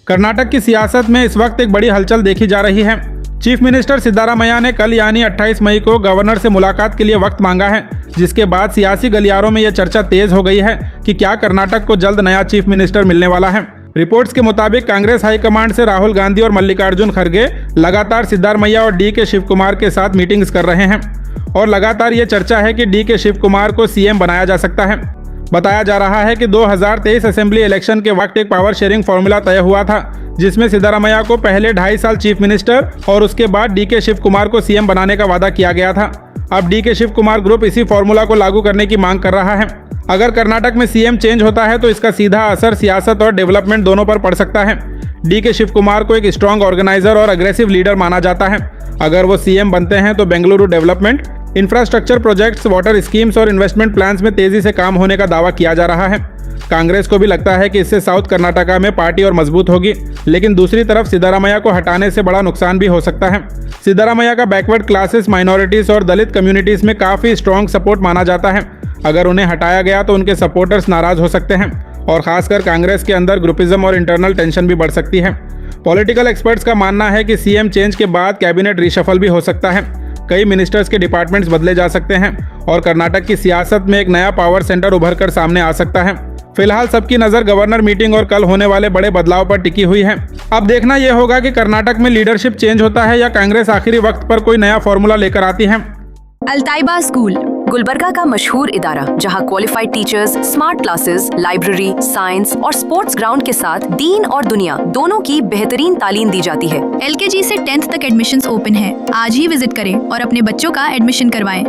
कर्नाटक की सियासत में इस वक्त एक बड़ी हलचल देखी जा रही है। चीफ मिनिस्टर सिद्धारामैया ने कल यानी 28 मई को गवर्नर से मुलाकात के लिए वक्त मांगा है, जिसके बाद सियासी गलियारों में यह चर्चा तेज हो गई है कि क्या कर्नाटक को जल्द नया चीफ मिनिस्टर मिलने वाला है। रिपोर्ट्स के मुताबिक कांग्रेस हाईकमांड से राहुल गांधी और मल्लिकार्जुन खड़गे लगातार सिद्धारमैया और डी के शिव कुमार के साथ मीटिंग्स कर रहे हैं और लगातार ये चर्चा है कि डी के शिव कुमार को सीएम बनाया जा सकता है। बताया जा रहा है कि 2023 असेंबली इलेक्शन के वक्त एक पावर शेयरिंग फॉर्मूला तय हुआ था, जिसमें सिद्धारमैया को पहले 2.5 साल चीफ मिनिस्टर और उसके बाद डी के शिव कुमार को सीएम बनाने का वादा किया गया था। अब डी के शिव कुमार ग्रुप इसी फॉर्मूला को लागू करने की मांग कर रहा है। अगर कर्नाटक में सीएम चेंज होता है तो इसका सीधा असर सियासत और डेवलपमेंट दोनों पर पड़ सकता है। डी के शिव कुमार को एक स्ट्रॉन्ग ऑर्गेनाइजर और अग्रेसिव लीडर माना जाता है। अगर वो सीएम बनते हैं तो Bengaluru development, infrastructure projects, water schemes और इन्वेस्टमेंट प्लान्स में तेजी से काम होने का दावा किया जा रहा है। कांग्रेस को भी लगता है कि इससे साउथ कर्नाटका में पार्टी और मजबूत होगी, लेकिन दूसरी तरफ सिद्धारमैया को हटाने से बड़ा नुकसान भी हो सकता है। सिद्धारमैया का बैकवर्ड क्लासेस, माइनॉरिटीज और दलित कम्युनिटीज में काफी स्ट्रॉन्ग सपोर्ट माना जाता है। अगर उन्हें हटाया गया तो उनके सपोर्टर्स नाराज हो सकते हैं और खासकर कांग्रेस के अंदर ग्रुपिज्म और इंटरनल टेंशन भी बढ़ सकती है। पॉलिटिकल एक्सपर्ट्स का मानना है कि सीएम चेंज के बाद कैबिनेट रिशफल भी हो सकता है। कई मिनिस्टर्स के डिपार्टमेंट्स बदले जा सकते हैं और कर्नाटक की सियासत में एक नया पावर सेंटर उभर कर सामने आ सकता है। फिलहाल सबकी नजर गवर्नर मीटिंग और कल होने वाले बड़े बदलाव पर टिकी हुई है। अब देखना यह होगा कि कर्नाटक में लीडरशिप चेंज होता है या कांग्रेस आखिरी वक्त पर कोई नया फॉर्मूला लेकर आती है। अल्ताइबा स्कूल गुलबर्गा का मशहूर इदारा, जहां qualified teachers, smart classes, library, science और स्पोर्ट्स ग्राउंड के साथ दीन और दुनिया दोनों की बेहतरीन तालीम दी जाती है। LKG से 10th तक एडमिशन्स ओपन है। आज ही विजिट करें और अपने बच्चों का एडमिशन करवाएं।